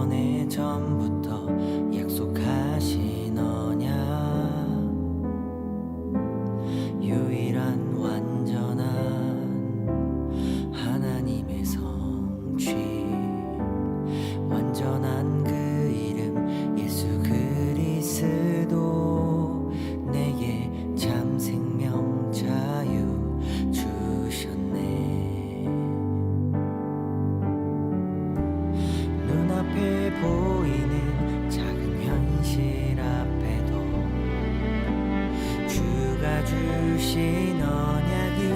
오래전부터 약속하신 언약, 유일한 완전한 하나님의 성취, 완전한 그 이름 예수 그리스도, 내게 참 생명 자유 주셨네. 눈앞에 보이는 작은 현실 앞에도 주가 주신 언약이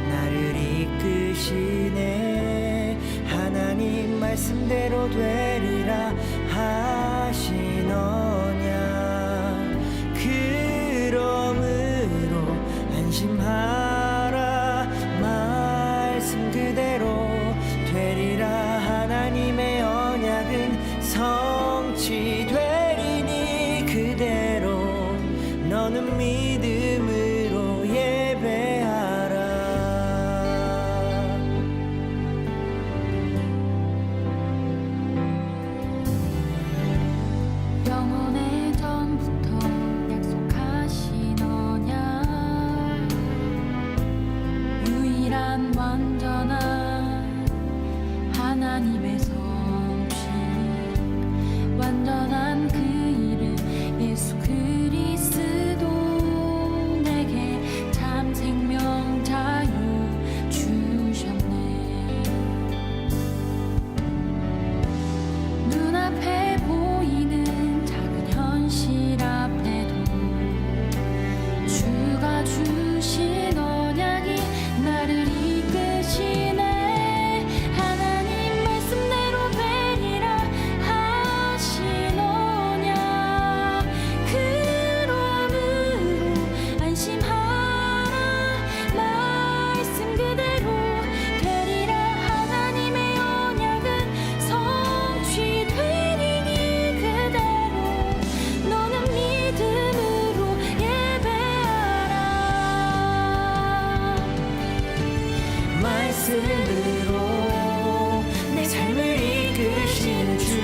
나를 이끄시네. 하나님 말씀대로 되리라 하신 언약, 그러므로 안심하라. 말씀 그대로 되리라. 하나님의 언약은 성취되리니 그대로 너는 믿음으로 예배하라. 영원의 전부터 약속하신 언약, 유일한 완전한 하나님의 성취, 완전한 그 이름 예수 그리스도, 내게 참 생명 자유 주셨네. 눈앞에 보이는 작은 현실 앞에도 주가 주신 언약이 나를 이끄시네. 하나님 말씀대로 되리라 하신 언약, 그러므로 안심하라. 말씀 그대로 되리라. 하나님의 언약은 성취되리니 그대로 너는 믿음으로 예배하라. 말씀으로 내 삶을 이끄시는 주의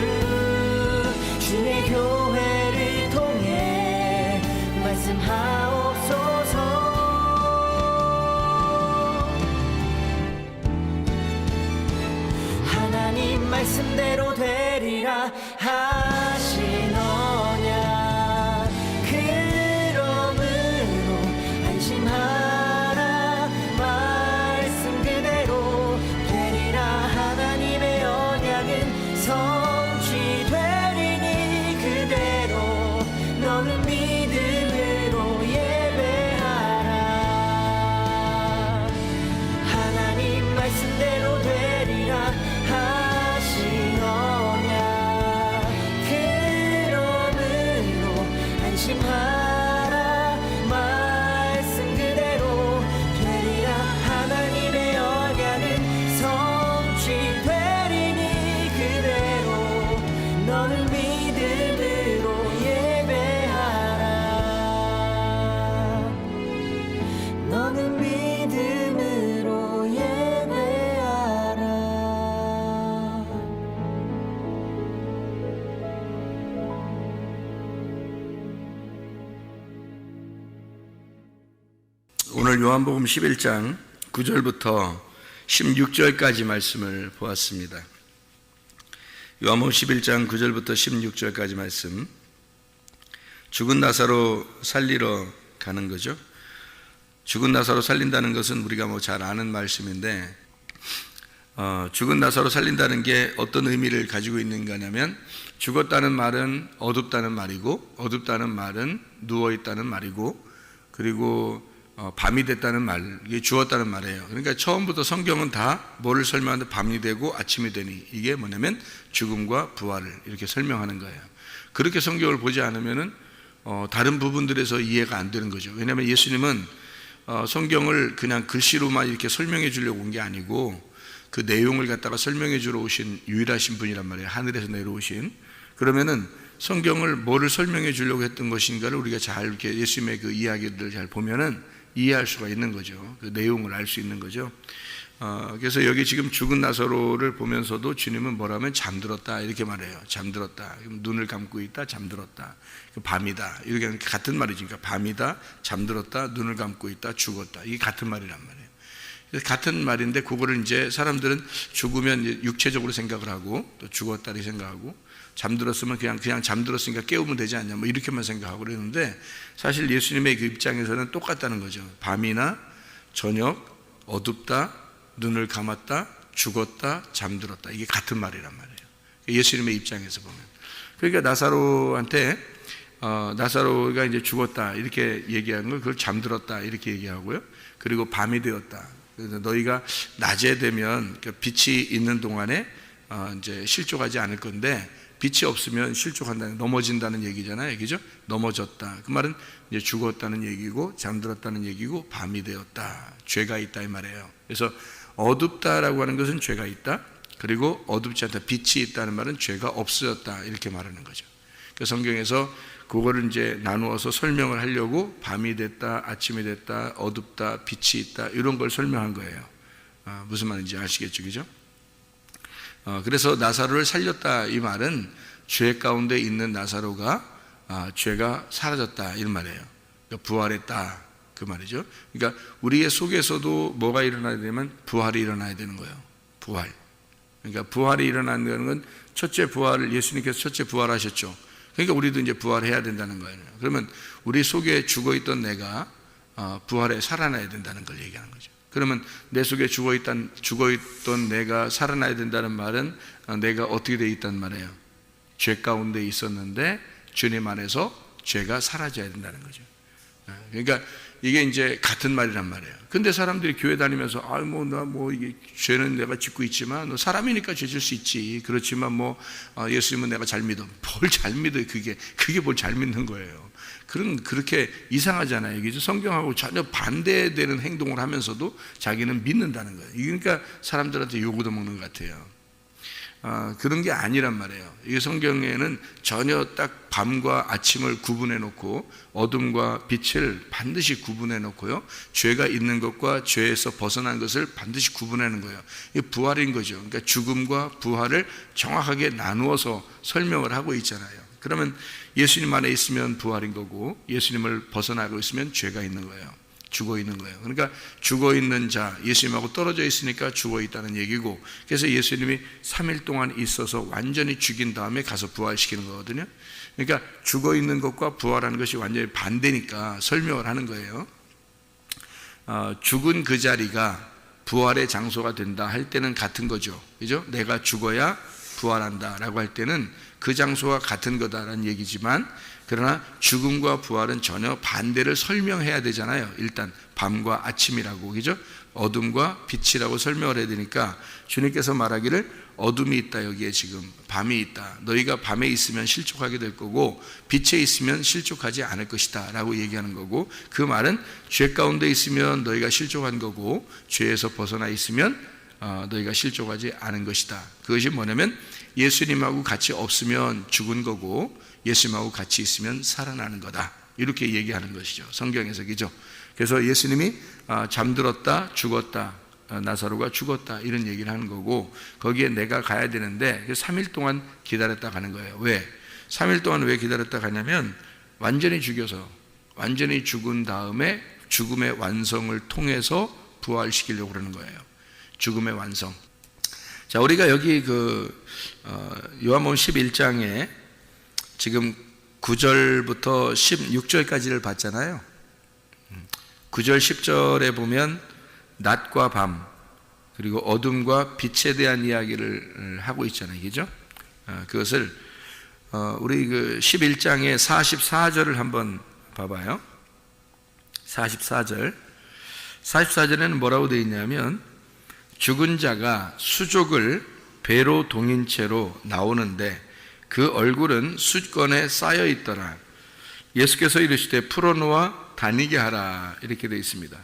교회를 통해 말씀하옵소서. 하나님 말씀대로 되리라 하신 언약, 그러므로 안심하라. 말씀 그대로 되리라. 하나님의 언약은 성취되리니 그대로 너는 믿음으로 예배하라. 하나님 말씀대로 되리라 하신 언약, 그러므로 안심하라. 말씀 그대로 되리라. 하나님의 언약은 성취되리니 그대로 너는 믿음으로 예배하라. 너는 믿음으로 예배하라. 오늘 요한복음 11장 9절부터 16절까지 말씀을 보았습니다. 요한복음 11장 9절부터 16절까지 말씀, 죽은 나사로 살리러 가는 거죠. 죽은 나사로 살린다는 것은 우리가 잘 아는 말씀인데, 죽은 나사로 살린다는 게 어떤 의미를 가지고 있는가 하면, 죽었다는 말은 어둡다는 말이고, 어둡다는 말은 누워있다는 말이고, 그리고 밤이 됐다는 말, 이게 죽었다는 말이에요. 그러니까 처음부터 성경은 다 뭐를 설명하는데 밤이 되고 아침이 되니, 이게 뭐냐면 죽음과 부활을 이렇게 설명하는 거예요. 그렇게 성경을 보지 않으면은 다른 부분들에서 이해가 안 되는 거죠. 왜냐하면 예수님은 성경을 그냥 글씨로만 이렇게 설명해 주려고 온 게 아니고 그 내용을 갖다가 설명해 주러 오신 유일하신 분이란 말이에요. 하늘에서 내려오신. 그러면은 성경을 뭐를 설명해 주려고 했던 것인가를 우리가 잘 이렇게 예수님의 그 이야기들을 잘 보면은 이해할 수가 있는 거죠. 그 내용을 알 수 있는 거죠. 그래서 여기 지금 죽은 나사로를 보면서도 주님은 뭐라면 잠들었다 이렇게 말해요. 잠들었다. 눈을 감고 있다. 잠들었다. 밤이다. 이렇게 같은 말이지. 그러니까 밤이다. 잠들었다. 눈을 감고 있다. 죽었다. 이게 같은 말이란 말이에요. 그래서 같은 말인데 그거를 이제 사람들은 죽으면 육체적으로 생각을 하고 또 죽었다 이렇게 생각하고 잠들었으면 그냥 잠들었으니까 깨우면 되지 않냐 뭐 이렇게만 생각하고 그러는데 사실 예수님의 그 입장에서는 똑같다는 거죠. 밤이나 저녁, 어둡다, 눈을 감았다, 죽었다, 잠들었다. 이게 같은 말이란 말이에요. 예수님의 입장에서 보면. 그러니까 나사로한테 나사로가 이제 죽었다 이렇게 얘기하는 걸 그걸 잠들었다 이렇게 얘기하고요. 그리고 밤이 되었다. 그래서 너희가 낮에 되면 빛이 있는 동안에 이제 실족하지 않을 건데 빛이 없으면 실족한다는 넘어진다는 얘기잖아요. 그죠? 넘어졌다. 그 말은 이제 죽었다는 얘기고 잠들었다는 얘기고 밤이 되었다. 죄가 있다 이 말이에요. 그래서 어둡다라고 하는 것은 죄가 있다. 그리고 어둡지 않다. 빛이 있다는 말은 죄가 없어졌다. 이렇게 말하는 거죠. 그 성경에서 그거를 이제 나누어서 설명을 하려고 밤이 됐다, 아침이 됐다, 어둡다, 빛이 있다 이런 걸 설명한 거예요. 무슨 말인지 아시겠죠, 그죠? 그래서 나사로를 살렸다 이 말은 죄 가운데 있는 나사로가 죄가 사라졌다 이런 말이에요. 그러니까 부활했다 그 말이죠. 그러니까 우리의 속에서도 뭐가 일어나야 되면 부활이 일어나야 되는 거예요. 부활. 그러니까 부활이 일어나는 건 첫째 부활을 예수님께서 첫째 부활하셨죠. 그러니까 우리도 이제 부활해야 된다는 거예요. 그러면 우리 속에 죽어있던 내가 부활해 살아나야 된다는 걸 얘기하는 거죠. 그러면 내 속에 죽어있던 내가 살아나야 된다는 말은 내가 어떻게 되어 있단 말이에요. 죄 가운데 있었는데 주님 안에서 죄가 사라져야 된다는 거죠. 그러니까 이게 이제 같은 말이란 말이에요. 근데 사람들이 교회 다니면서 이게 죄는 내가 짓고 있지만 너 사람이니까 죄 질 수 있지. 그렇지만 예수님은 내가 잘 믿어. 뭘 잘 믿어? 그게 뭘 잘 믿는 거예요. 그렇게 이상하잖아요. 이게 성경하고 전혀 반대되는 행동을 하면서도 자기는 믿는다는 거예요. 그러니까 사람들한테 요구도 먹는 것 같아요. 그런 게 아니란 말이에요. 이 성경에는 전혀 딱 밤과 아침을 구분해 놓고 어둠과 빛을 반드시 구분해 놓고요. 죄가 있는 것과 죄에서 벗어난 것을 반드시 구분하는 거예요. 이게 부활인 거죠. 그러니까 죽음과 부활을 정확하게 나누어서 설명을 하고 있잖아요. 그러면 예수님 안에 있으면 부활인 거고 예수님을 벗어나고 있으면 죄가 있는 거예요. 죽어 있는 거예요. 그러니까 죽어 있는 자, 예수님하고 떨어져 있으니까 죽어 있다는 얘기고, 그래서 예수님이 3일 동안 있어서 완전히 죽인 다음에 가서 부활시키는 거거든요. 그러니까 죽어 있는 것과 부활하는 것이 완전히 반대니까 설명을 하는 거예요. 죽은 그 자리가 부활의 장소가 된다 할 때는 같은 거죠. 그죠? 내가 죽어야 부활한다 라고 할 때는 그 장소와 같은 거다라는 얘기지만, 그러나 죽음과 부활은 전혀 반대를 설명해야 되잖아요. 일단 밤과 아침이라고, 그죠? 어둠과 빛이라고 설명을 해야 되니까 주님께서 말하기를 어둠이 있다, 여기에 지금 밤이 있다. 너희가 밤에 있으면 실족하게 될 거고 빛에 있으면 실족하지 않을 것이다 라고 얘기하는 거고, 그 말은 죄 가운데 있으면 너희가 실족한 거고 죄에서 벗어나 있으면 너희가 실족하지 않은 것이다. 그것이 뭐냐면 예수님하고 같이 없으면 죽은 거고 예수님하고 같이 있으면 살아나는 거다, 이렇게 얘기하는 것이죠, 성경에서. 그죠? 그래서 예수님이 잠들었다, 죽었다, 나사로가 죽었다 이런 얘기를 하는 거고, 거기에 내가 가야 되는데 3일 동안 기다렸다 가는 거예요. 왜? 3일 동안 왜 기다렸다 가냐면 완전히 죽여서 완전히 죽은 다음에 죽음의 완성을 통해서 부활시키려고 그러는 거예요. 죽음의 완성. 자, 우리가 여기 요한복음 11장에 지금 9절부터 16절까지를 봤잖아요. 9절 10절에 보면 낮과 밤 그리고 어둠과 빛에 대한 이야기를 하고 있잖아요. 그죠? 그것을 우리 11장의 44절을 한번 봐봐요. 44절에는 뭐라고 되어 있냐면, 죽은 자가 수족을 배로 동인 채로 나오는데 그 얼굴은 숫건에 쌓여 있더라. 예수께서 이르시되 풀어놓아 다니게 하라, 이렇게 되어 있습니다.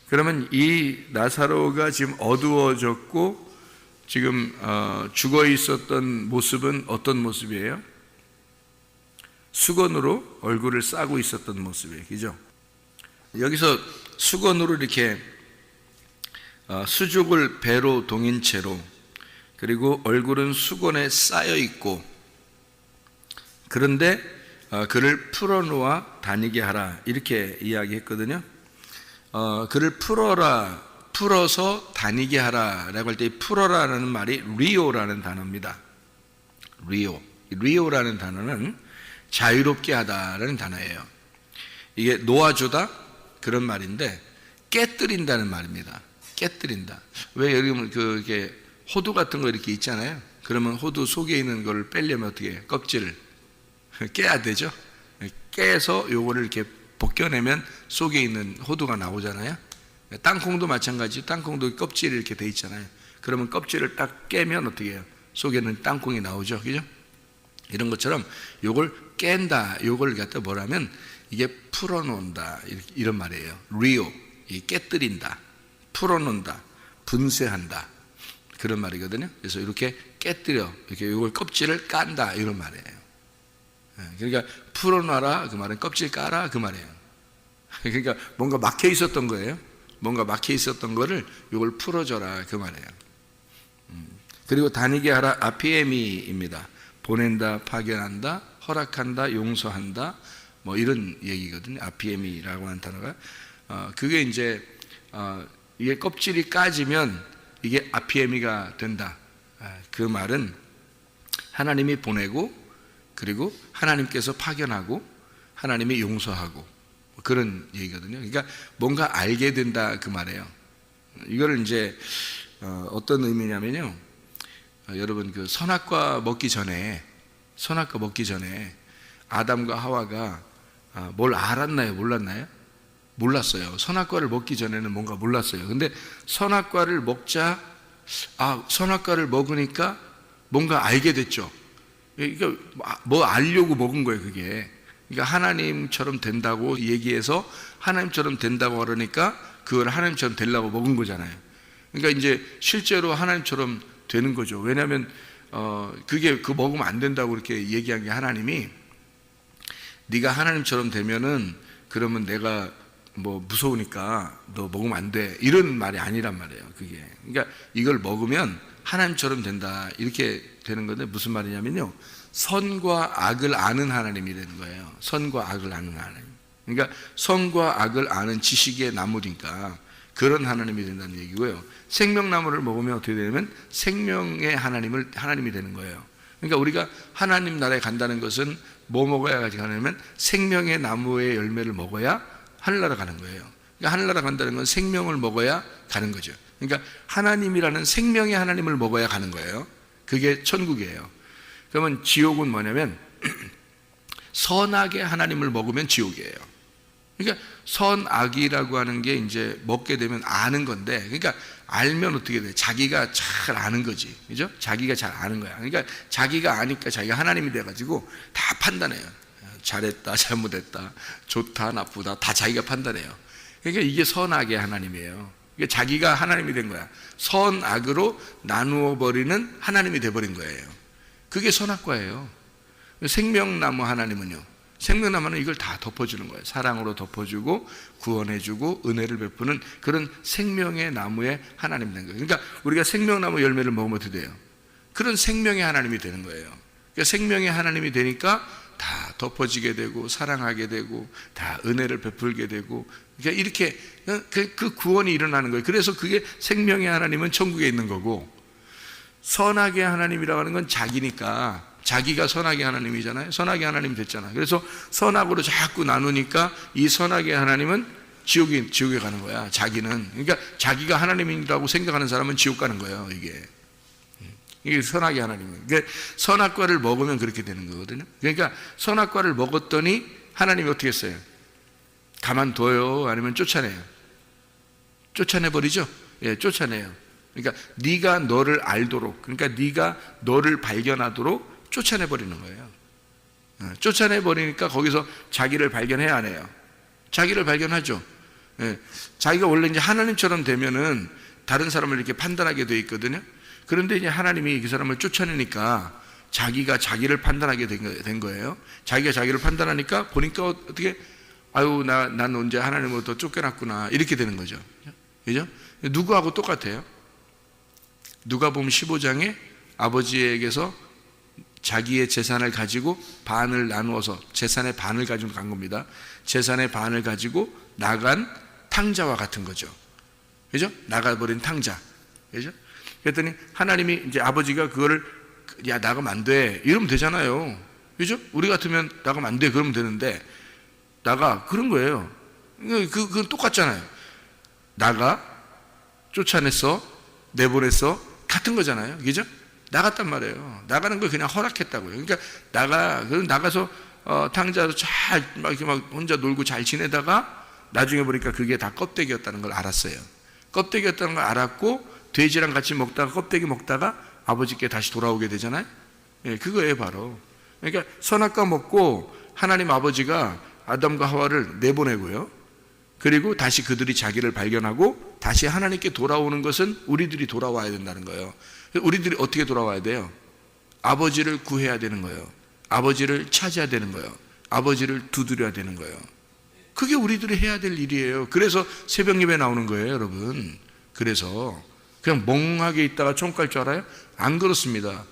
그러면 이 나사로가 지금 어두워졌고 지금 죽어 있었던 모습은 어떤 모습이에요? 수건으로 얼굴을 싸고 있었던 모습이에요. 그죠? 여기서 수건으로 이렇게 수족을 배로 동인 채로, 그리고 얼굴은 수건에 쌓여 있고, 그런데 그를 풀어놓아 다니게 하라, 이렇게 이야기했거든요. 그를 풀어서 다니게 하라라고 할 때 풀어라는 말이 리오라는 단어입니다. 리오라는 단어는 자유롭게 하다라는 단어예요. 이게 놓아주다 그런 말인데 깨뜨린다는 말입니다. 깨뜨린다. 왜 여러분 이게 호두 같은 거 이렇게 있잖아요. 그러면 호두 속에 있는 걸 빼려면 어떻게 해요? 껍질을 깨야 되죠. 깨서 요거를 이렇게 벗겨내면 속에 있는 호두가 나오잖아요. 땅콩도 마찬가지죠. 땅콩도 껍질이 이렇게 돼 있잖아요. 그러면 껍질을 딱 깨면 어떻게 해요? 속에는 땅콩이 나오죠. 그죠? 이런 것처럼 요걸 깬다, 요걸 갖다 뭐라면 이게 풀어놓는다, 이런 말이에요. 리오, 깨뜨린다, 풀어놓는다, 분쇄한다, 그런 말이거든요. 그래서 이렇게 깨뜨려, 이렇게 요걸 껍질을 깐다, 이런 말이에요. 그러니까 풀어놔라 그 말은 껍질 까라 그 말이에요. 그러니까 뭔가 막혀 있었던 거예요. 뭔가 막혀 있었던 거를 요걸 풀어줘라 그 말이에요. 그리고 다니게 하라 아피에미입니다. 보낸다, 파견한다, 허락한다, 용서한다, 뭐 이런 얘기거든요. 아피에미라고 하는 단어가 그게 이제 이게 껍질이 까지면 이게 아피에미가 된다. 그 말은 하나님이 보내고, 그리고 하나님께서 파견하고, 하나님이 용서하고, 그런 얘기거든요. 그러니까 뭔가 알게 된다 그 말이에요. 이거를 이제 어떤 의미냐면요, 여러분 그 선악과 먹기 전에 아담과 하와가 뭘 알았나요? 몰랐나요? 몰랐어요. 선악과를 먹기 전에는 뭔가 몰랐어요. 근데 선악과를 먹자, 선악과를 먹으니까 뭔가 알게 됐죠. 그러니까 뭐 알려고 먹은 거예요, 그게. 그러니까 하나님처럼 된다고 얘기해서 하나님처럼 된다고 그러니까 그걸 하나님처럼 되려고 먹은 거잖아요. 그러니까 이제 실제로 하나님처럼 되는 거죠. 왜냐하면 그게 먹으면 안 된다고 그렇게 얘기한 게 하나님이, 네가 하나님처럼 되면은 그러면 내가 뭐 무서우니까 너 먹으면 안 돼, 이런 말이 아니란 말이에요. 그게 그러니까 이걸 먹으면 하나님처럼 된다, 이렇게 되는 건데 무슨 말이냐면요, 선과 악을 아는 하나님이 되는 거예요. 선과 악을 아는 하나님. 그러니까 선과 악을 아는 지식의 나무니까 그런 하나님이 된다는 얘기고요. 생명나무를 먹으면 어떻게 되냐면 생명의 하나님이 되는 거예요. 그러니까 우리가 하나님 나라에 간다는 것은 뭐 먹어야 가냐면 생명의 나무의 열매를 먹어야 하늘나라 가는 거예요. 그러니까 하늘나라 간다는 건 생명을 먹어야 가는 거죠. 그러니까 하나님이라는 생명의 하나님을 먹어야 가는 거예요. 그게 천국이에요. 그러면 지옥은 뭐냐면 선악의 하나님을 먹으면 지옥이에요. 그러니까 선악이라고 하는 게 이제 먹게 되면 아는 건데, 그러니까 알면 어떻게 돼? 자기가 잘 아는 거지, 그죠? 자기가 잘 아는 거야. 그러니까 자기가 아니까 자기가 하나님이 돼가지고 다 판단해요. 잘했다, 잘못했다, 좋다, 나쁘다, 다 자기가 판단해요. 그러니까 이게 선악의 하나님이에요. 그러니까 자기가 하나님이 된 거야. 선악으로 나누어 버리는 하나님이 돼버린 거예요. 그게 선악과예요. 생명나무 하나님은요, 생명나무는 이걸 다 덮어주는 거예요. 사랑으로 덮어주고 구원해주고 은혜를 베푸는 그런 생명의 나무의 하나님 된 거예요. 그러니까 우리가 생명나무 열매를 먹으면 어떻게 돼요? 그런 생명의 하나님이 되는 거예요. 그러니까 생명의 하나님이 되니까 다 덮어지게 되고 사랑하게 되고 다 은혜를 베풀게 되고, 그러니까 이렇게 그 구원이 일어나는 거예요. 그래서 그게 생명의 하나님은 천국에 있는 거고, 선악의 하나님이라고 하는 건 자기니까, 자기가 선악의 하나님이잖아요. 선악의 하나님이 됐잖아요. 그래서 선악으로 자꾸 나누니까 이 선악의 하나님은 지옥에 가는 거야. 자기는, 그러니까 자기가 하나님이라고 생각하는 사람은 지옥 가는 거예요. 이게 선악의 하나님이에요. 그러니까 선악과를 먹으면 그렇게 되는 거거든요. 그러니까 선악과를 먹었더니 하나님이 어떻게 했어요? 가만둬요? 아니면 쫓아내요? 쫓아내버리죠? 예, 쫓아내요. 그러니까 네가 너를 알도록, 그러니까 네가 너를 발견하도록 쫓아내버리는 거예요. 쫓아내버리니까 거기서 자기를 발견해야 안 해요? 자기를 발견하죠. 예, 자기가 원래 이제 하나님처럼 되면은 다른 사람을 이렇게 판단하게 돼 있거든요. 그런데 이제 하나님이 그 사람을 쫓아내니까 자기가 자기를 판단하게 된 거예요. 자기가 자기를 판단하니까 보니까 어떻게, 난 언제 하나님으로부터 쫓겨났구나, 이렇게 되는 거죠. 그죠? 누구하고 똑같아요? 누가복음 15장에 아버지에게서 자기의 재산을 가지고 반을 나누어서 재산의 반을 가지고 간 겁니다. 재산의 반을 가지고 나간 탕자와 같은 거죠. 그죠? 나가버린 탕자. 그죠? 그랬더니 하나님이 이제 아버지가 그거를 야 나가면 안 돼 이러면 되잖아요. 그죠? 우리 같으면 나가면 안 돼 그러면 되는데 나가 그런 거예요. 그건 똑같잖아요. 나가 쫓아냈어 내보냈어 같은 거잖아요. 그죠? 나갔단 말이에요. 나가는 걸 그냥 허락했다고요. 그러니까 나가서 탕자로 잘 막 이렇게 막 혼자 놀고 잘 지내다가 나중에 보니까 그게 다 껍데기였다는 걸 알았어요. 껍데기였다는 걸 알았고 돼지랑 같이 먹다가 껍데기 먹다가 아버지께 다시 돌아오게 되잖아요. 예, 그거예요 바로. 그러니까 선악과 먹고 하나님 아버지가 아담과 하와를 내보내고요. 그리고 다시 그들이 자기를 발견하고 다시 하나님께 돌아오는 것은 우리들이 돌아와야 된다는 거예요. 우리들이 어떻게 돌아와야 돼요? 아버지를 구해야 되는 거예요. 아버지를 찾아야 되는 거예요. 아버지를 두드려야 되는 거예요. 그게 우리들이 해야 될 일이에요. 그래서 새벽 예배 나오는 거예요, 여러분. 그래서 그냥 멍하게 있다가 총 깔 줄 알아요? 안 그렇습니다.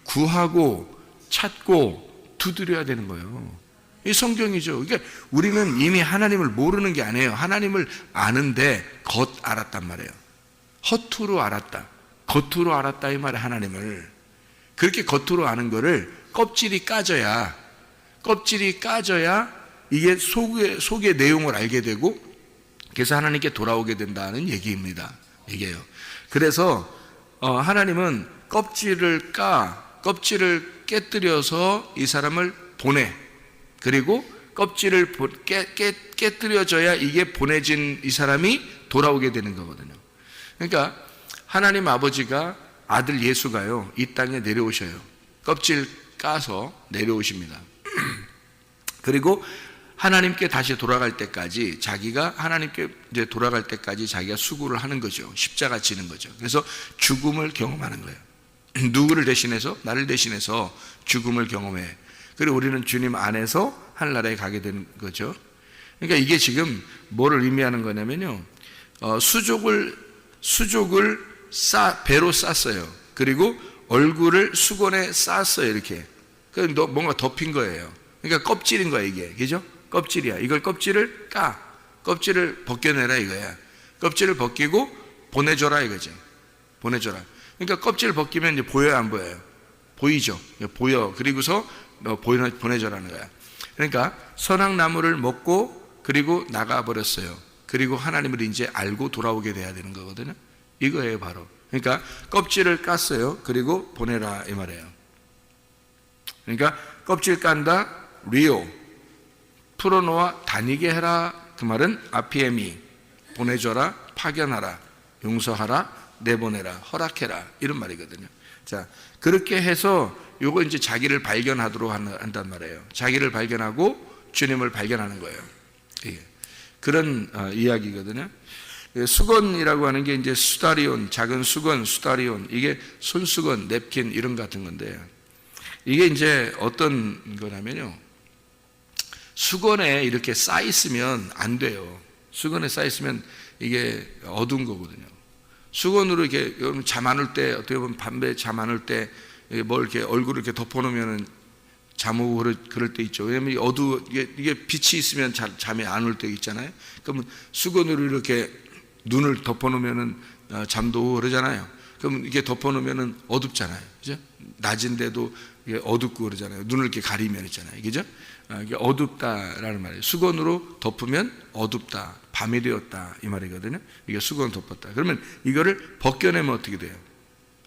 구하고 찾고 두드려야 되는 거예요. 이 성경이죠. 그러니까 우리는 이미 하나님을 모르는 게 아니에요. 하나님을 아는데 겉 알았단 말이에요. 허투루 알았다. 겉으로 알았다 이 말이에요. 하나님을. 그렇게 겉으로 아는 거를 껍질이 까져야 이게 속의 내용을 알게 되고 그래서 하나님께 돌아오게 된다는 얘기입니다. 얘기예요. 그래서 하나님은 껍질을 깨뜨려서 이 사람을 보내. 그리고 껍질을 깨뜨려져야 이게 보내진 이 사람이 돌아오게 되는 거거든요. 그러니까 하나님 아버지가 아들 예수가요 이 땅에 내려오셔요. 껍질 까서 내려오십니다. 그리고 하나님께 다시 돌아갈 때까지 자기가 하나님께 이제 돌아갈 때까지 자기가 수고를 하는 거죠. 십자가 지는 거죠. 그래서 죽음을 경험하는 거예요. 누구를 대신해서? 나를 대신해서 죽음을 경험해. 그리고 우리는 주님 안에서 하늘나라에 가게 되는 거죠. 그러니까 이게 지금 뭐를 의미하는 거냐면요. 수족을 배로 쌌어요. 그리고 얼굴을 수건에 쌌어요. 이렇게. 그래서 뭔가 덮인 거예요. 그러니까 껍질인 거야 이게. 그죠? 껍질이야. 이걸 껍질을 껍질을 벗겨내라 이거야. 껍질을 벗기고 보내줘라 이거지. 보내줘라. 그러니까 껍질을 벗기면 이제 보여요, 안 보여요? 보이죠? 보여. 그리고서 보내줘라는 거야. 그러니까 선악나무를 먹고 그리고 나가버렸어요. 그리고 하나님을 이제 알고 돌아오게 돼야 되는 거거든요. 이거예요, 바로. 그러니까 껍질을 깠어요. 그리고 보내라 이 말이에요. 그러니까 껍질 깐다, 리오. 풀어놓아 다니게 해라. 그 말은 아피에미. 보내줘라, 파견하라, 용서하라, 내보내라, 허락해라. 이런 말이거든요. 자, 그렇게 해서 요거 이제 자기를 발견하도록 한단 말이에요. 자기를 발견하고 주님을 발견하는 거예요. 예. 그런 이야기거든요. 수건이라고 하는 게 이제 수다리온, 작은 수건, 수다리온, 이게 손수건, 냅킨 이런 같은 건데 이게 이제 어떤 거냐면요. 수건에 이렇게 쌓여 있으면 안 돼요. 수건에 쌓여 있으면 이게 어두운 거거든요. 수건으로 이렇게 여러분 잠 안 올 때 어떻게 보면 밤에 잠 안 올 때 뭘 이렇게 얼굴을 이렇게 덮어놓으면은 잠 오고 그럴 때 있죠. 왜냐면 이게 빛이 있으면 잠이 안 올 때 있잖아요. 그러면 수건으로 이렇게 눈을 덮어놓으면은 잠도 오고 그러잖아요. 그러면 이게 덮어놓으면은 어둡잖아요. 그죠? 낮인데도 이게 어둡고 그러잖아요. 눈을 이렇게 가리면 있잖아요. 그죠? 이게 어둡다라는 말이에요. 수건으로 덮으면 어둡다. 밤이 되었다. 이 말이거든요. 이게 수건 덮었다. 그러면 이거를 벗겨내면 어떻게 돼요?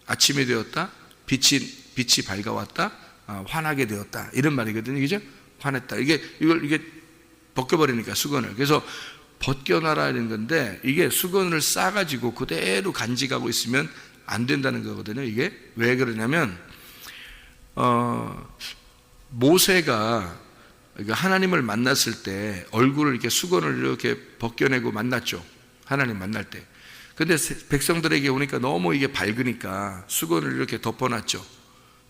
아침이 되었다. 빛이 밝아왔다. 환하게 되었다. 이런 말이거든요. 그죠? 환했다. 이게 벗겨버리니까 수건을. 그래서 벗겨놔라는 건데 이게 수건을 싸가지고 그대로 간직하고 있으면 안 된다는 거거든요. 이게 왜 그러냐면 모세가 하나님을 만났을 때 얼굴을 이렇게 수건을 이렇게 벗겨내고 만났죠. 하나님 만날 때. 근데 백성들에게 오니까 너무 이게 밝으니까 수건을 이렇게 덮어놨죠.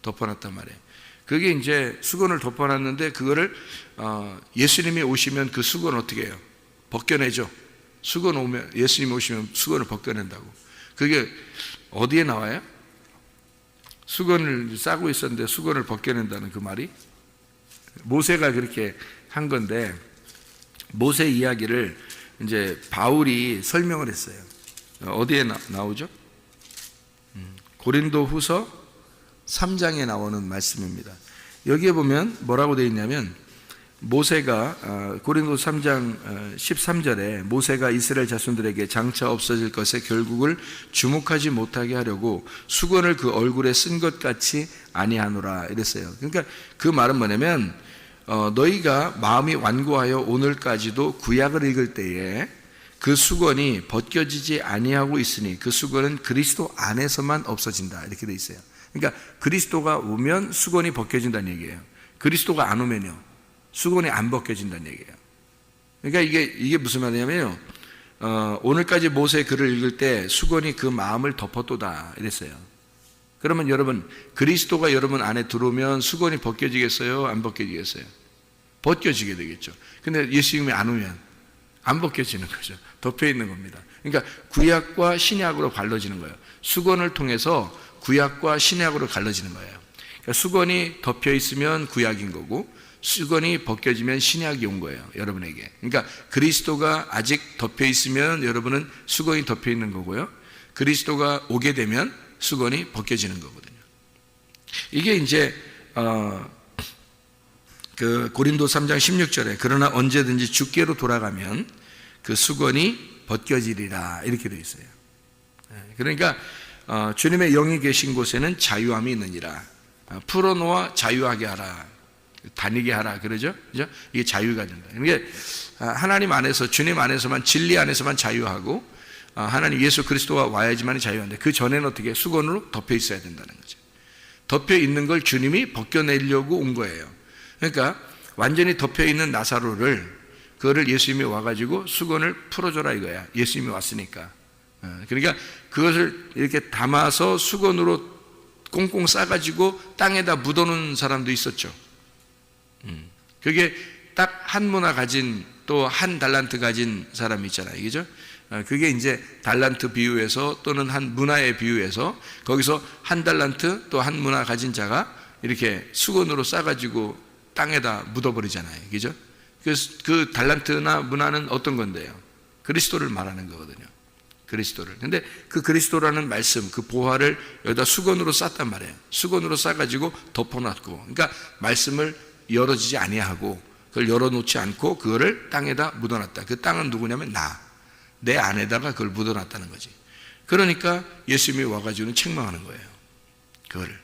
덮어놨단 말이에요. 그게 이제 수건을 덮어놨는데 그거를 예수님이 오시면 그 수건 어떻게 해요? 벗겨내죠. 수건 오면, 예수님 오시면 수건을 벗겨낸다고. 그게 어디에 나와요? 수건을 싸고 있었는데 수건을 벗겨낸다는 그 말이 모세가 그렇게 한 건데, 모세 이야기를 이제 바울이 설명을 했어요. 어디에 나오죠? 고린도 후서 3장에 나오는 말씀입니다. 여기에 보면 뭐라고 되어 있냐면, 모세가 고린도 3장 13절에 모세가 이스라엘 자손들에게 장차 없어질 것에 결국을 주목하지 못하게 하려고 수건을 그 얼굴에 쓴 것 같이 아니하노라 이랬어요. 그러니까 그 말은 뭐냐면, 너희가 마음이 완고하여 오늘까지도 구약을 읽을 때에 그 수건이 벗겨지지 아니하고 있으니 그 수건은 그리스도 안에서만 없어진다 이렇게 되어 있어요. 그러니까 그리스도가 오면 수건이 벗겨진다는 얘기예요. 그리스도가 안 오면요, 수건이 안 벗겨진다는 얘기예요. 그러니까 이게 무슨 말이냐면요, 오늘까지 모세의 글을 읽을 때 수건이 그 마음을 덮었도다 이랬어요. 그러면 여러분, 그리스도가 여러분 안에 들어오면 수건이 벗겨지겠어요? 안 벗겨지겠어요? 벗겨지게 되겠죠. 근데 예수님이 안 오면 안 벗겨지는 거죠. 덮여 있는 겁니다. 그러니까 구약과 신약으로 갈라지는 거예요. 수건을 통해서 구약과 신약으로 갈라지는 거예요. 그러니까 수건이 덮여 있으면 구약인 거고, 수건이 벗겨지면 신약이 온 거예요, 여러분에게. 그러니까 그리스도가 아직 덮여 있으면 여러분은 수건이 덮여 있는 거고요, 그리스도가 오게 되면 수건이 벗겨지는 거거든요. 이게 이제 그 고린도 3장 16절에 그러나 언제든지 주께로 돌아가면 그 수건이 벗겨지리라 이렇게 되어 있어요. 그러니까 주님의 영이 계신 곳에는 자유함이 있느니라. 풀어놓아 자유하게 하라, 다니게 하라, 그러죠? 그죠? 이게 자유가 된다. 이게 하나님 안에서, 주님 안에서만, 진리 안에서만 자유하고, 하나님 예수 그리스도가 와야지만 자유한데, 그 전에는 어떻게 수건으로 덮여 있어야 된다는 거죠. 덮여 있는 걸 주님이 벗겨내려고 온 거예요. 그러니까 완전히 덮여 있는 나사로를, 그거를 예수님이 와가지고 수건을 풀어줘라 이거야. 예수님이 왔으니까. 그러니까 그것을 이렇게 담아서 수건으로 꽁꽁 싸가지고 땅에다 묻어놓은 사람도 있었죠. 그게 딱 한 문화 가진, 또 한 달란트 가진 사람이 있잖아요, 그죠? 그게 이제 달란트 비유에서, 또는 한 문화의 비유에서, 거기서 한 달란트 또 한 문화 가진 자가 이렇게 수건으로 싸가지고 땅에다 묻어버리잖아요, 그죠? 그 달란트나 문화는 어떤 건데요? 그리스도를 말하는 거거든요. 그리스도를. 근데 그 그리스도라는 말씀, 그 보화를 여기다 수건으로 쌌단 말이에요. 수건으로 싸가지고 덮어놨고, 그러니까 말씀을 열어지지 아니하고, 그걸 열어놓지 않고 그거를 땅에다 묻어놨다. 그 땅은 누구냐면 내 안에다가 그걸 묻어놨다는 거지. 그러니까 예수님이 와가지고는 책망하는 거예요, 그거를.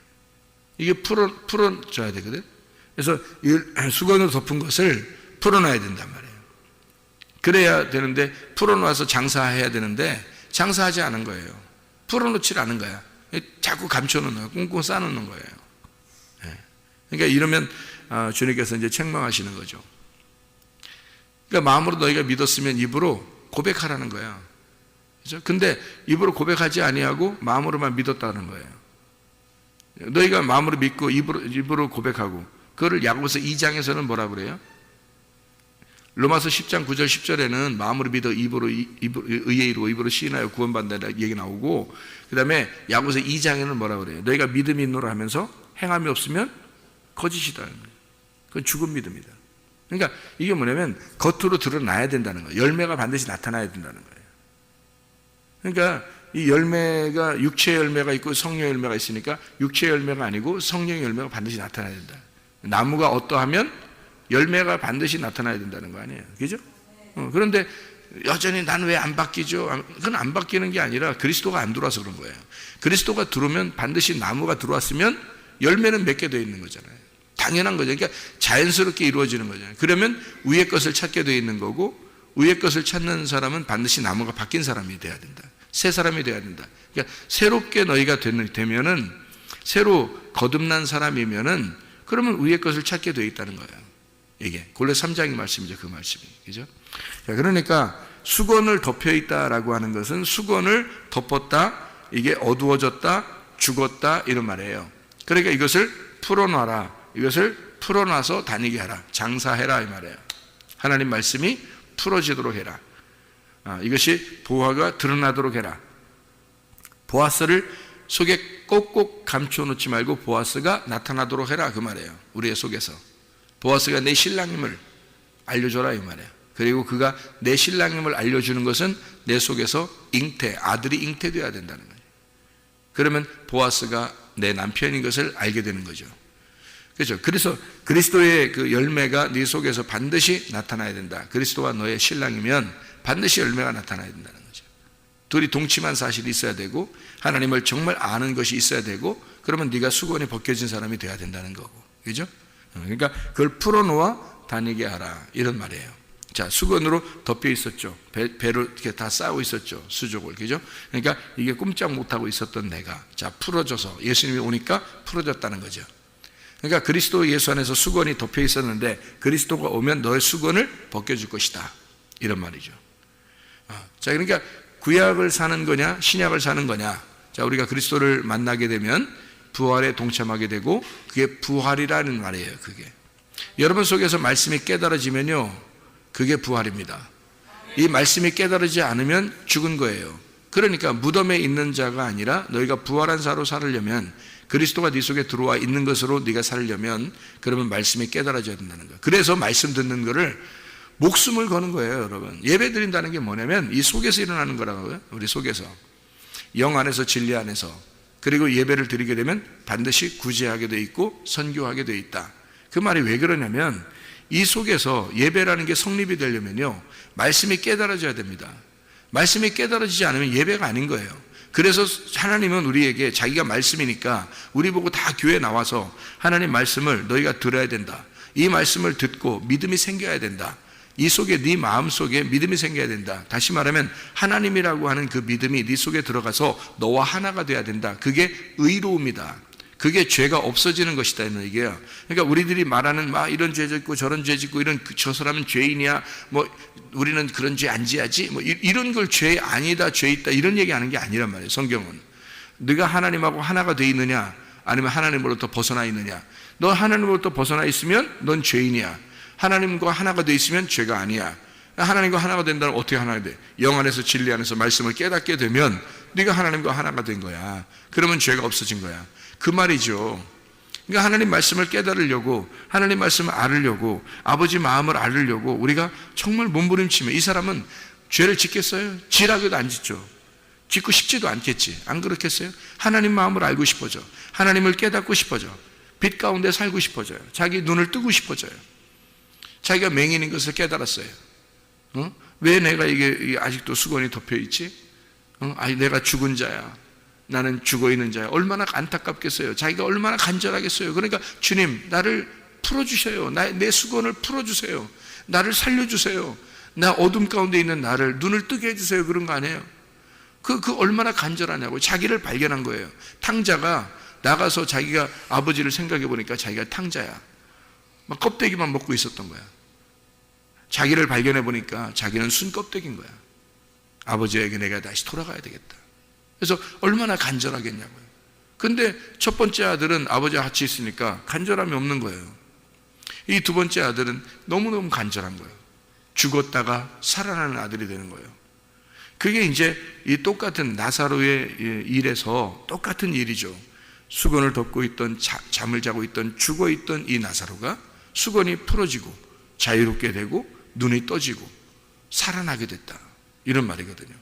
이게 풀어줘야 되거든. 그래서 이 수건으로 덮은 것을 풀어놔야 된단 말이에요. 그래야 되는데, 풀어놔서 장사해야 되는데 장사하지 않은 거예요. 풀어놓지 않은 거야. 자꾸 감춰놓는 거야. 꽁꽁 싸놓는 거예요. 그러니까 이러면 주님께서 이제 책망하시는 거죠. 그러니까 마음으로 너희가 믿었으면 입으로 고백하라는 거야. 그죠? 근데 입으로 고백하지 아니하고 마음으로만 믿었다는 거예요. 너희가 마음으로 믿고 입으로 고백하고, 그거를 야고보서 2장에서는 뭐라고 그래요? 로마서 10장 9절 10절에는 마음으로 믿어 의에 이루고 입으로 시인하여 구원받는다 얘기 나오고, 그 다음에 야고보서 2장에는 뭐라고 그래요? 너희가 믿음이 있노라 하면서 행함이 없으면 거짓이다. 그건 죽은 믿음이다. 그러니까 이게 뭐냐면 겉으로 드러나야 된다는 거예요. 열매가 반드시 나타나야 된다는 거예요. 그러니까 이 열매가, 육체의 열매가 있고 성령의 열매가 있으니까 육체의 열매가 아니고 성령의 열매가 반드시 나타나야 된다. 나무가 어떠하면 열매가 반드시 나타나야 된다는 거 아니에요, 그죠? 그런데 여전히 난 왜 안 바뀌죠? 그건 안 바뀌는 게 아니라 그리스도가 안 들어와서 그런 거예요. 그리스도가 들어오면 반드시 나무가 들어왔으면 열매는 맺게 되어 있는 거잖아요. 당연한 거죠. 그러니까 자연스럽게 이루어지는 거잖아요. 그러면 위의 것을 찾게 되어 있는 거고, 위의 것을 찾는 사람은 반드시 나무가 바뀐 사람이 돼야 된다. 새 사람이 돼야 된다. 그러니까 새롭게 너희가 되면은, 새로 거듭난 사람이면은, 그러면 위의 것을 찾게 되어 있다는 거예요. 이게 본래 3장의 말씀이죠, 그 말씀이. 그죠? 자, 그러니까 수건을 덮여 있다라고 하는 것은 수건을 덮었다, 이게 어두워졌다, 죽었다, 이런 말이에요. 그러니까 이것을 풀어놔라, 이것을 풀어놔서 다니게 하라, 장사해라 이 말이에요. 하나님 말씀이 풀어지도록 해라. 이것이 보아가 드러나도록 해라. 보아스를 속에 꼭꼭 감춰놓지 말고 보아스가 나타나도록 해라, 그 말이에요. 우리의 속에서 보아스가 내 신랑임을 알려줘라, 이 말이에요. 그리고 그가 내 신랑임을 알려주는 것은 내 속에서 아들이 잉태되어야 된다는 거예요. 그러면 보아스가 내 남편인 것을 알게 되는 거죠. 그렇죠. 그래서 그리스도의 그 열매가 네 속에서 반드시 나타나야 된다. 그리스도가 너의 신랑이면 반드시 열매가 나타나야 된다는 거죠. 둘이 동침한 사실이 있어야 되고 하나님을 정말 아는 것이 있어야 되고, 그러면 네가 수건이 벗겨진 사람이 돼야 된다는 거고, 그죠? 그러니까 그걸 풀어놓아 다니게 하라, 이런 말이에요. 자, 수건으로 덮여 있었죠. 배로 이렇게 다 쌓고 있었죠, 수족을, 그죠? 그러니까 이게 꼼짝 못하고 있었던 내가 자 풀어져서 예수님이 오니까 풀어졌다는 거죠. 그러니까 그리스도 예수 안에서 수건이 덮여 있었는데 그리스도가 오면 너의 수건을 벗겨줄 것이다, 이런 말이죠. 자, 그러니까 구약을 사는 거냐 신약을 사는 거냐. 자, 우리가 그리스도를 만나게 되면 부활에 동참하게 되고, 그게 부활이라는 말이에요. 그게 여러분 속에서 말씀이 깨달아지면요, 그게 부활입니다. 이 말씀이 깨달아지지 않으면 죽은 거예요. 그러니까 무덤에 있는 자가 아니라 너희가 부활한 자로 살으려면, 그리스도가 네 속에 들어와 있는 것으로 네가 살려면, 그러면 말씀이 깨달아져야 된다는 거예요. 그래서 말씀 듣는 거를 목숨을 거는 거예요, 여러분. 예배 드린다는 게 뭐냐면 이 속에서 일어나는 거라고요. 우리 속에서, 영 안에서, 진리 안에서. 그리고 예배를 드리게 되면 반드시 구제하게 돼 있고 선교하게 돼 있다. 그 말이 왜 그러냐면 이 속에서 예배라는 게 성립이 되려면요, 말씀이 깨달아져야 됩니다. 말씀이 깨달아지지 않으면 예배가 아닌 거예요. 그래서 하나님은 우리에게 자기가 말씀이니까 우리 보고 다 교회에 나와서 하나님 말씀을 너희가 들어야 된다. 이 말씀을 듣고 믿음이 생겨야 된다. 이 속에 네 마음 속에 믿음이 생겨야 된다. 다시 말하면 하나님이라고 하는 그 믿음이 네 속에 들어가서 너와 하나가 돼야 된다. 그게 의로움이다. 그게 죄가 없어지는 것이다, 이런 얘기예요. 그러니까 우리들이 말하는 막 이런 죄 짓고 저런 죄 짓고 이런 저 사람은 죄인이야, 뭐 우리는 그런 죄 안 지야지, 뭐 이런 걸 죄 아니다, 죄 있다, 이런 얘기하는 게 아니란 말이에요. 성경은 네가 하나님하고 하나가 돼 있느냐 아니면 하나님으로부터 벗어나 있느냐. 너 하나님으로부터 벗어나 있으면 넌 죄인이야. 하나님과 하나가 돼 있으면 죄가 아니야. 하나님과 하나가 된다면 어떻게 하나가 돼? 영 안에서 진리 안에서 말씀을 깨닫게 되면 네가 하나님과 하나가 된 거야. 그러면 죄가 없어진 거야. 그 말이죠. 그러니까 하나님 말씀을 깨달으려고, 하나님 말씀을 알으려고, 아버지 마음을 알으려고 우리가 정말 몸부림치면 이 사람은 죄를 짓겠어요? 지라고도 안 짓죠. 짓고 싶지도 않겠지. 안 그렇겠어요? 하나님 마음을 알고 싶어져. 하나님을 깨닫고 싶어져. 빛 가운데 살고 싶어져요. 자기 눈을 뜨고 싶어져요. 자기가 맹인인 것을 깨달았어요. 왜 내가 이게 아직도 수건이 덮여 있지? 아니, 내가 죽은 자야. 나는 죽어 있는 자야. 얼마나 안타깝겠어요. 자기가 얼마나 간절하겠어요. 그러니까 주님, 나를 풀어주세요. 내 수건을 풀어주세요. 나를 살려주세요. 나 어둠 가운데 있는 나를 눈을 뜨게 해주세요. 그런 거 아니에요? 그 얼마나 간절하냐고. 자기를 발견한 거예요. 탕자가 나가서 자기가 아버지를 생각해 보니까 자기가 탕자야. 막 껍데기만 먹고 있었던 거야. 자기를 발견해 보니까 자기는 순 껍데기인 거야. 아버지에게 내가 다시 돌아가야 되겠다. 그래서 얼마나 간절하겠냐고요. 근데 첫 번째 아들은 아버지와 같이 있으니까 간절함이 없는 거예요. 이 두 번째 아들은 너무너무 간절한 거예요. 죽었다가 살아나는 아들이 되는 거예요. 그게 이제 이 똑같은 나사로의 일에서 똑같은 일이죠. 수건을 덮고 있던, 잠을 자고 있던, 죽어 있던 이 나사로가 수건이 풀어지고 자유롭게 되고 눈이 떠지고 살아나게 됐다, 이런 말이거든요.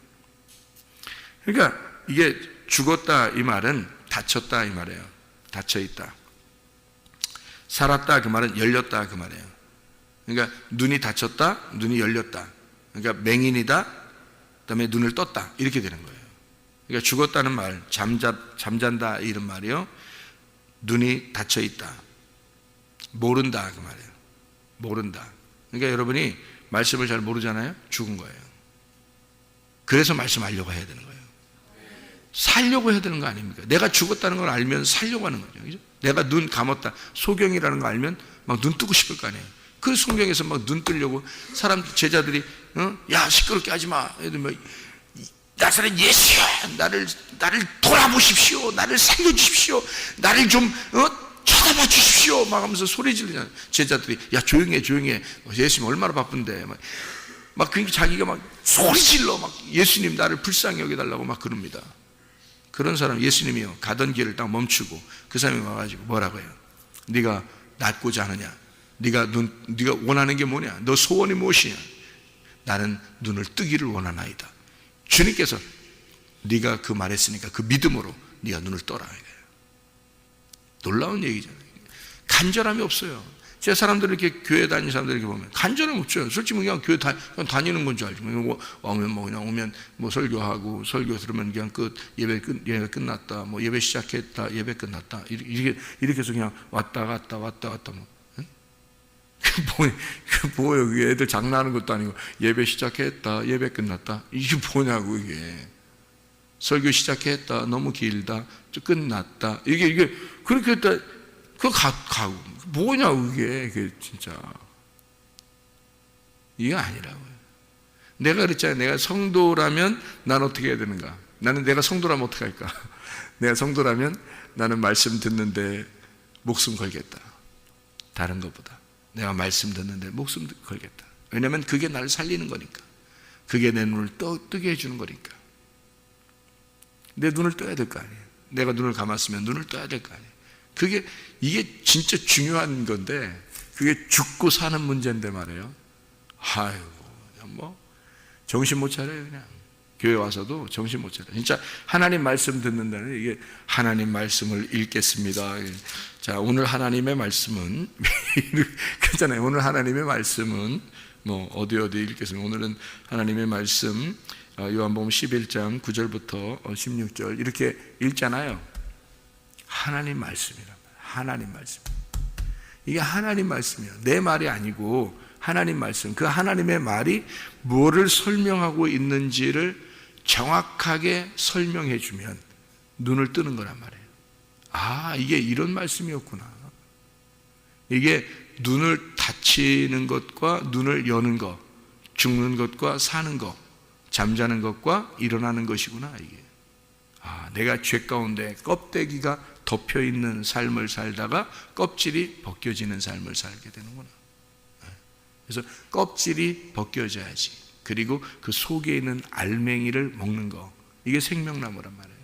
그러니까 이게 죽었다 이 말은 닫혔다 이 말이에요. 닫혀 있다. 살았다 그 말은 열렸다 그 말이에요. 그러니까 눈이 닫혔다, 눈이 열렸다. 그러니까 맹인이다, 그다음에 눈을 떴다, 이렇게 되는 거예요. 그러니까 죽었다는 말, 잠잔다 이런 말이요. 눈이 닫혀 있다, 모른다 그 말이에요. 모른다. 그러니까 여러분이 말씀을 잘 모르잖아요. 죽은 거예요. 그래서 말씀하려고 해야 되는 거예요. 살려고 해야 되는 거 아닙니까? 내가 죽었다는 걸 알면 살려고 하는 거죠. 그죠? 내가 눈 감았다, 소경이라는 거 알면 막 눈 뜨고 싶을 거 아니에요. 그 소경에서 막 눈 뜨려고 사람, 제자들이 야 시끄럽게 하지 마. 뭐, 나사렛 예수여, 나를 돌아보십시오. 나를 살려주십시오. 나를 좀 쳐다봐 주십시오. 막 하면서 소리 지르잖아요. 제자들이 야 조용해. 예수님 얼마나 바쁜데. 막 그러니까 자기가 막 소리질러 막 예수님 나를 불쌍히 여겨달라고 막 그럽니다. 그런 사람 예수님이요 가던 길을 딱 멈추고 그 사람이 와가지고 뭐라고 해요? 네가 낫고자 하느냐? 네가 원하는 게 뭐냐? 너 소원이 무엇이냐? 나는 눈을 뜨기를 원하나이다. 주님께서 네가 그 말했으니까 그 믿음으로 네가 눈을 떠라. 놀라운 얘기잖아요. 간절함이 없어요. 제 사람들 이렇게 교회 다니는 사람들 이렇게 보면 간절함 없죠. 솔직히 그냥 교회 그냥 다니는 건 줄 알죠. 오면 뭐 그냥 오면 뭐 설교하고 설교 들으면 그냥 예배 끝났다. 뭐 예배 시작했다. 예배 끝났다. 이렇게 해서 그냥 왔다 갔다 뭐. 응? 뭐예요? 그게 애들 장난하는 것도 아니고 예배 시작했다. 예배 끝났다. 이게 뭐냐고 이게. 설교 시작했다. 너무 길다. 끝났다. 이게 그렇게 했다. 그거 가고 뭐냐고 이게 진짜 이게 아니라고요. 내가 그랬잖아요. 내가 성도라면 난 어떻게 해야 되는가? 나는 내가 성도라면 어떻게 할까? 내가 성도라면 나는 말씀 듣는데 목숨 걸겠다. 다른 것보다 내가 말씀 듣는데 목숨 걸겠다. 왜냐하면 그게 나를 살리는 거니까. 그게 내 눈을 뜨게 해주는 거니까. 내 눈을 떠야 될 거 아니에요. 내가 눈을 감았으면 눈을 떠야 될 거 아니에요. 이게 진짜 중요한 건데 그게 죽고 사는 문제인데 말이에요. 아이고 뭐 정신 못 차려요. 그냥 교회 와서도 정신 못 차려요. 진짜 하나님 말씀 듣는다는 이게 하나님 말씀을 읽겠습니다. 자, 오늘 하나님의 말씀은 그렇잖아요. 오늘 하나님의 말씀은 뭐 어디 읽겠습니다. 오늘은 하나님의 말씀 요한복음 11장 9절부터 16절 이렇게 읽잖아요. 하나님 말씀이란 말이에요. 하나님 말씀. 이게 하나님 말씀이에요. 내 말이 아니고 하나님 말씀. 그 하나님의 말이 뭐를 설명하고 있는지를 정확하게 설명해 주면 눈을 뜨는 거란 말이에요. 아, 이게 이런 말씀이었구나. 이게 눈을 닫히는 것과 눈을 여는 것, 죽는 것과 사는 것, 잠자는 것과 일어나는 것이구나 이게. 아, 내가 죄 가운데 껍데기가 덮여 있는 삶을 살다가 껍질이 벗겨지는 삶을 살게 되는구나. 그래서 껍질이 벗겨져야지. 그리고 그 속에 있는 알맹이를 먹는 거. 이게 생명나무란 말이에요.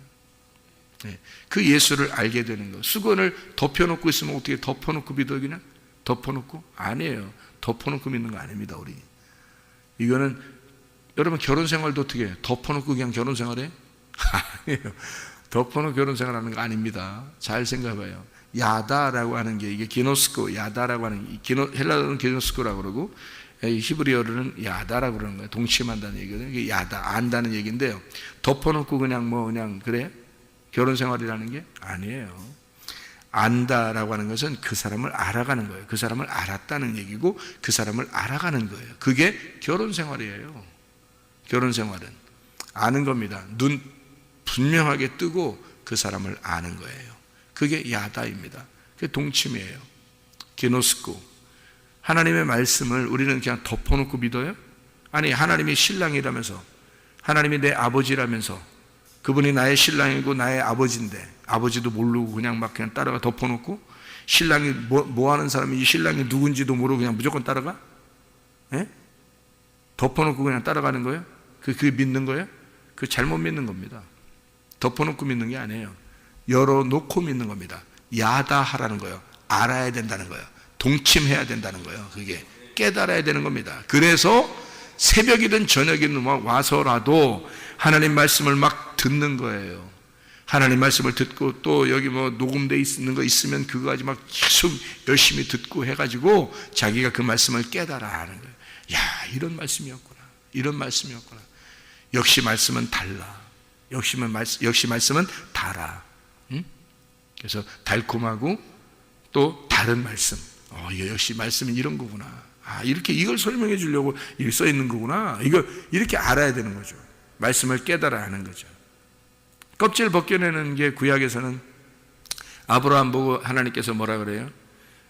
그 예수를 알게 되는 거. 수건을 덮여놓고 있으면 어떻게 덮어놓고 믿어 그냥? 덮어놓고? 아니에요. 덮어놓고 믿는 거 아닙니다 우리. 이거는 여러분 결혼 생활도 어떻게 해요? 덮어놓고 그냥 결혼 생활해? 아니에요. 덮어놓고 결혼 생활하는 거 아닙니다. 잘 생각해봐요. 야다라고 하는 게 이게 기노스코, 야다라고 하는 헬라어는 기노스코라고 그러고 히브리어로는 야다라고 그러는 거예요. 동침한다는 얘기거든요. 이게 야다, 안다는 얘기인데요. 덮어놓고 그냥 그래? 결혼 생활이라는 게 아니에요. 안다라고 하는 것은 그 사람을 알아가는 거예요. 그 사람을 알았다는 얘기고 그 사람을 알아가는 거예요. 그게 결혼 생활이에요. 결혼 생활은 아는 겁니다. 눈 분명하게 뜨고 그 사람을 아는 거예요. 그게 야다입니다. 그게 동침이에요. 기노스코. 하나님의 말씀을 우리는 그냥 덮어놓고 믿어요? 아니, 하나님이 신랑이라면서, 하나님이 내 아버지라면서, 그분이 나의 신랑이고 나의 아버지인데 아버지도 모르고 그냥 막 그냥 따라가 덮어놓고, 신랑이 뭐 하는 사람인지 신랑이 누군지도 모르고 그냥 무조건 따라가? 예? 덮어놓고 그냥 따라가는 거예요? 그게 믿는 거예요? 그 잘못 믿는 겁니다. 덮어놓고 믿는 게 아니에요. 열어놓고 믿는 겁니다. 야다하라는 거예요. 알아야 된다는 거예요. 동침해야 된다는 거예요. 그게 깨달아야 되는 겁니다. 그래서 새벽이든 저녁이든 와서라도 하나님 말씀을 막 듣는 거예요. 하나님 말씀을 듣고 또 여기 뭐 녹음돼 있는 거 있으면 그거 가지고 막 계속 열심히 듣고 해가지고 자기가 그 말씀을 깨달아 하는 거예요. 야, 이런 말씀이었구나. 이런 말씀이었구나. 역시 말씀은 달라. 역시 말씀은 달아. 응? 그래서 달콤하고 또 다른 말씀. 역시 말씀은 이런 거구나. 아, 이렇게 이걸 설명해 주려고 이렇게 써 있는 거구나. 이걸 이렇게 알아야 되는 거죠. 말씀을 깨달아야 하는 거죠. 껍질 벗겨내는 게 구약에서는 아브라함 보고 하나님께서 뭐라 그래요?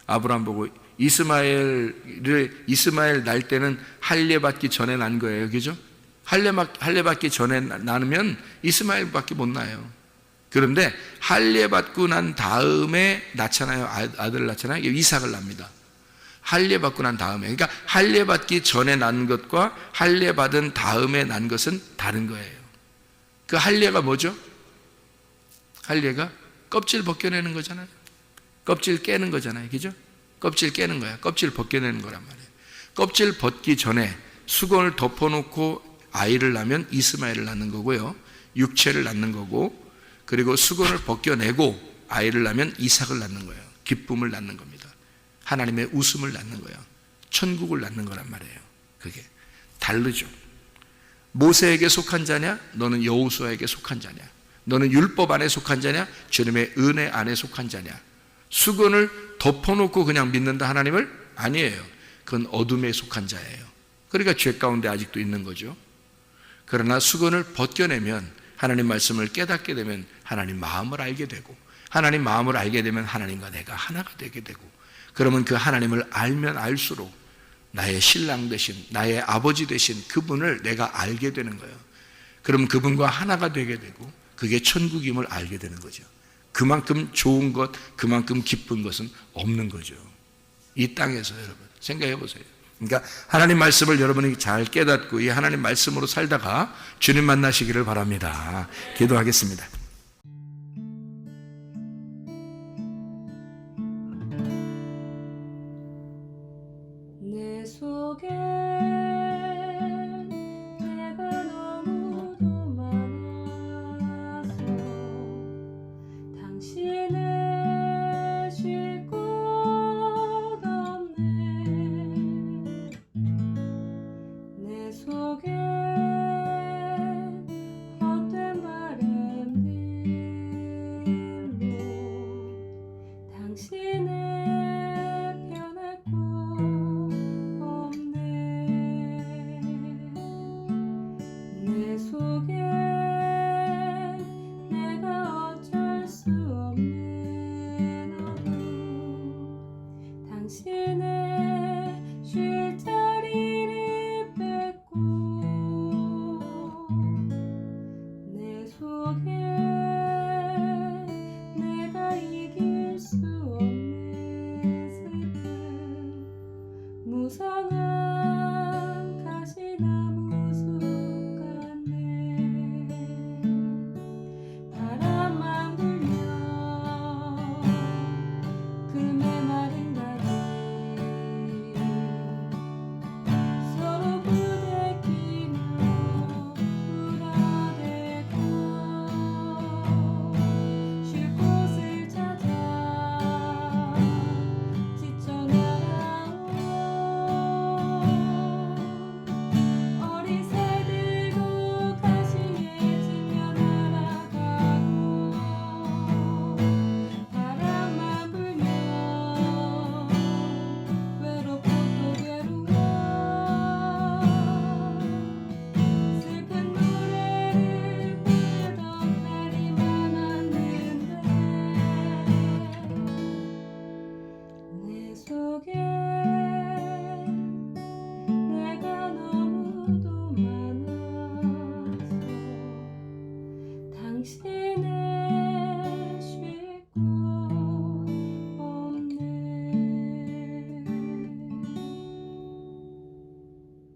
아브라함 보고 이스마엘 날 때는 할례 받기 전에 난 거예요. 그죠? 할례 받기 전에 나면 이스마엘밖에 못 나요. 그런데 할례 받고 난 다음에 낳잖아요. 아들을 낳잖아요. 이삭을 납니다. 할례 받고 난 다음에, 그러니까 할례 받기 전에 난 것과 할례 받은 다음에 난 것은 다른 거예요. 그 할례가 뭐죠? 할례가 껍질 벗겨내는 거잖아요. 껍질 깨는 거잖아요. 그죠? 껍질 깨는 거야. 껍질 벗겨내는 거란 말이에요. 껍질 벗기 전에 수건을 덮어놓고 아이를 낳으면 이스마엘을 낳는 거고요. 육체를 낳는 거고, 그리고 수건을 벗겨내고 아이를 낳으면 이삭을 낳는 거예요. 기쁨을 낳는 겁니다. 하나님의 웃음을 낳는 거예요. 천국을 낳는 거란 말이에요. 그게 다르죠. 모세에게 속한 자냐? 너는 여호수아에게 속한 자냐? 너는 율법 안에 속한 자냐? 주님의 은혜 안에 속한 자냐? 수건을 덮어놓고 그냥 믿는다 하나님을? 아니에요. 그건 어둠에 속한 자예요. 그러니까 죄 가운데 아직도 있는 거죠. 그러나 수건을 벗겨내면, 하나님 말씀을 깨닫게 되면 하나님 마음을 알게 되고, 하나님 마음을 알게 되면 하나님과 내가 하나가 되게 되고, 그러면 그 하나님을 알면 알수록 나의 신랑 되신, 나의 아버지 되신 그분을 내가 알게 되는 거예요. 그럼 그분과 하나가 되게 되고, 그게 천국임을 알게 되는 거죠. 그만큼 좋은 것, 그만큼 기쁜 것은 없는 거죠. 이 땅에서. 여러분 생각해 보세요. 그러니까 하나님 말씀을 여러분이 잘 깨닫고 이 하나님 말씀으로 살다가 주님 만나시기를 바랍니다. 기도하겠습니다. 내 속에 내가 너무도 많아서 당신을 쉴 곳 없네. 내 속에 헛된 바램들로 당신을 변할 곳 없네. 내 속에 내가 어쩔 수 없는 어둠, 당신을